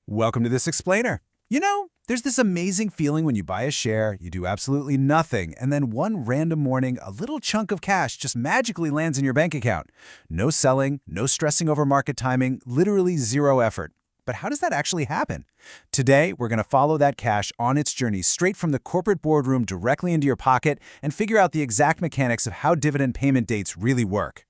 Welcome to this explainer. There's this amazing feeling when you buy a share, you do absolutely nothing, and then one random morning, a little chunk of cash just magically lands in your bank account. No selling, no stressing over market timing, literally zero effort. But how does that actually happen? Today, we're going to follow that cash on its journey straight from the corporate boardroom directly into your pocket and figure out the exact mechanics of how dividend payment dates really work.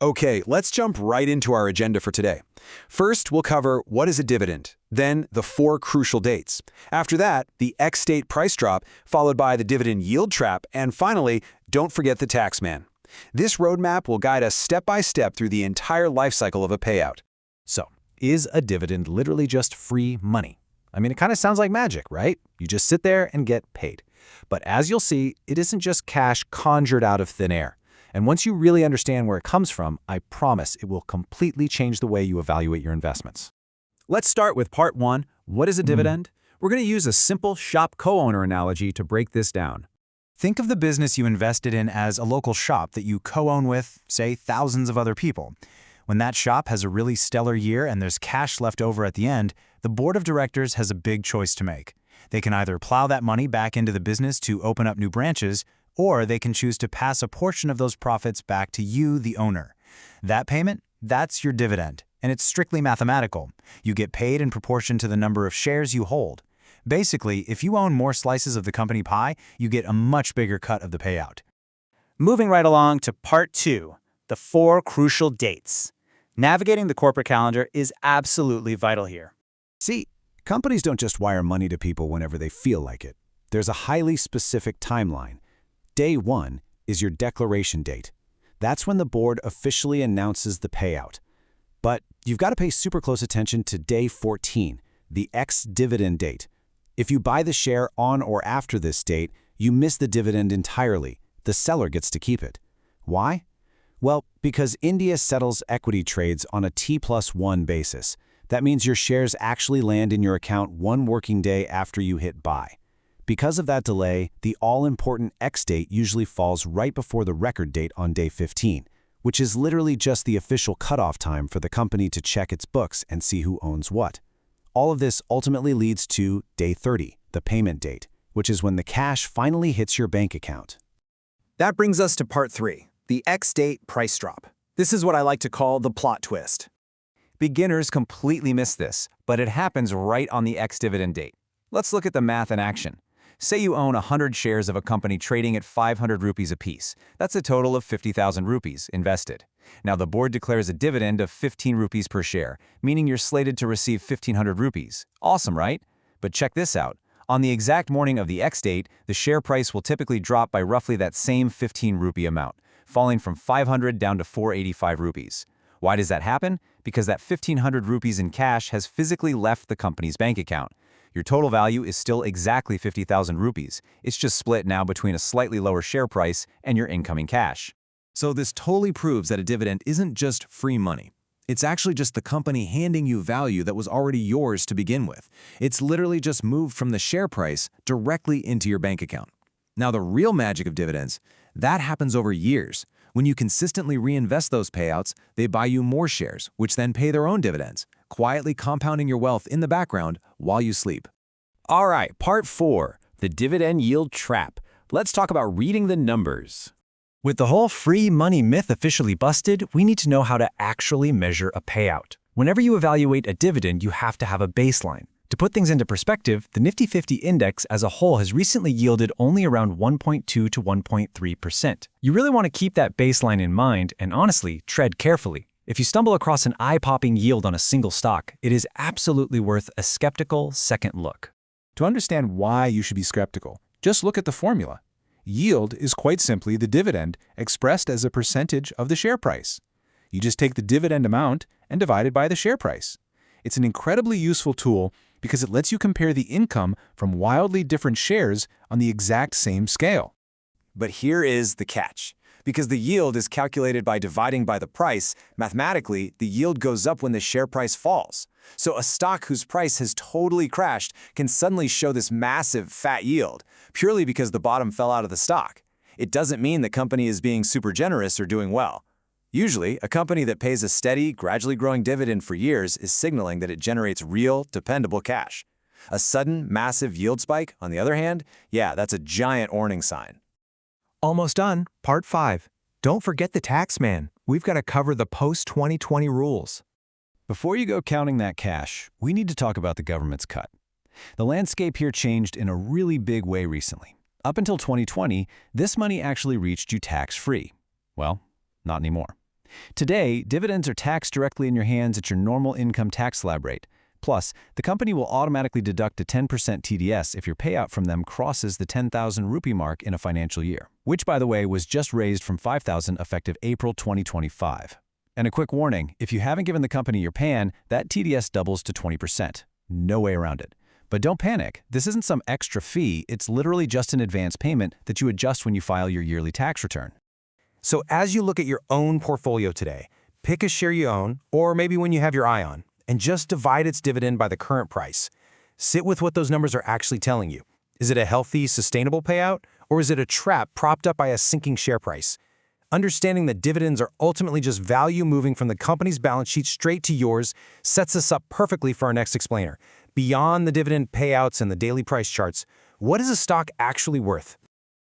Okay, let's jump right into our agenda for today. First, we'll cover what is a dividend, then the 4 crucial dates. After that, the ex-date price drop, followed by the dividend yield trap, and finally, don't forget the tax man. This roadmap will guide us step by step through the entire life cycle of a payout. So, is a dividend literally just free money? It kind of sounds like magic, right? You just sit there and get paid. But as you'll see, it isn't just cash conjured out of thin air. And once you really understand where it comes from, I promise it will completely change the way you evaluate your investments. Let's start with part 1, what is a dividend? We're going to use a simple shop co-owner analogy to break this down. Think of the business you invested in as a local shop that you co-own with, say, thousands of other people. When that shop has a really stellar year and there's cash left over at the end, the board of directors has a big choice to make. They can either plow that money back into the business to open up new branches, or they can choose to pass a portion of those profits back to you, the owner. That payment, that's your dividend, and it's strictly mathematical. You get paid in proportion to the number of shares you hold. Basically, if you own more slices of the company pie, you get a much bigger cut of the payout. Moving right along to part 2, the 4 crucial dates. Navigating the corporate calendar is absolutely vital here. See, companies don't just wire money to people whenever they feel like it. There's a highly specific timeline. Day 1 is your declaration date. That's when the board officially announces the payout. But you've got to pay super close attention to day 14, the ex-dividend date. If you buy the share on or after this date, you miss the dividend entirely. The seller gets to keep it. Why? Well, because India settles equity trades on a T+1 basis. That means your shares actually land in your account 1 working day after you hit buy. Because of that delay, the all-important X date usually falls right before the record date on day 15, which is literally just the official cutoff time for the company to check its books and see who owns what. All of this ultimately leads to day 30, the payment date, which is when the cash finally hits your bank account. That brings us to part 3, the ex-date price drop. This is what I like to call the plot twist. Beginners completely miss this, but it happens right on the ex-dividend date. Let's look at the math in action. Say you own 100 shares of a company trading at 500 rupees apiece. That's a total of 50,000 rupees invested. Now the board declares a dividend of 15 rupees per share, meaning you're slated to receive 1,500 rupees. Awesome, right? But check this out. On the exact morning of the X date, the share price will typically drop by roughly that same 15 rupee amount, falling from 500 down to 485 rupees. Why does that happen? Because that 1,500 rupees in cash has physically left the company's bank account. Your total value is still exactly 50,000 rupees. It's just split now between a slightly lower share price and your incoming cash. So this totally proves that a dividend isn't just free money. It's actually just the company handing you value that was already yours to begin with. It's literally just moved from the share price directly into your bank account. Now the real magic of dividends, that happens over years. When you consistently reinvest those payouts, they buy you more shares, which then pay their own dividends, quietly compounding your wealth in the background while you sleep. All right, part 4, the dividend yield trap. Let's talk about reading the numbers. With the whole free money myth officially busted, we need to know how to actually measure a payout. Whenever you evaluate a dividend, you have to have a baseline. To put things into perspective, the Nifty 50 index as a whole has recently yielded only around 1.2 to 1.3%. You really want to keep that baseline in mind and honestly, tread carefully. If you stumble across an eye-popping yield on a single stock, it is absolutely worth a skeptical second look. To understand why you should be skeptical, just look at the formula. Yield is quite simply the dividend expressed as a percentage of the share price. You just take the dividend amount and divide it by the share price. It's an incredibly useful tool because it lets you compare the income from wildly different shares on the exact same scale. But here is the catch. Because the yield is calculated by dividing by the price, mathematically, the yield goes up when the share price falls. So a stock whose price has totally crashed can suddenly show this massive, fat yield, purely because the bottom fell out of the stock. It doesn't mean the company is being super generous or doing well. Usually, a company that pays a steady, gradually growing dividend for years is signaling that it generates real, dependable cash. A sudden, massive yield spike, on the other hand, yeah, that's a giant warning sign. Almost done. Part 5. Don't forget the tax man. We've got to cover the post-2020 rules. Before you go counting that cash, we need to talk about the government's cut. The landscape here changed in a really big way recently. Up until 2020, this money actually reached you tax-free. Well, not anymore. Today, dividends are taxed directly in your hands at your normal income tax slab rate. Plus, the company will automatically deduct a 10% TDS if your payout from them crosses the 10,000 rupee mark in a financial year, which, by the way, was just raised from 5,000 effective April 2025. And a quick warning, if you haven't given the company your PAN, that TDS doubles to 20%. No way around it. But don't panic, this isn't some extra fee, it's literally just an advance payment that you adjust when you file your yearly tax return. So as you look at your own portfolio today, pick a share you own, or maybe when you have your eye on, and just divide its dividend by the current price. Sit with what those numbers are actually telling you. Is it a healthy, sustainable payout, or is it a trap propped up by a sinking share price? Understanding that dividends are ultimately just value moving from the company's balance sheet straight to yours sets us up perfectly for our next explainer. Beyond the dividend payouts and the daily price charts, what is a stock actually worth?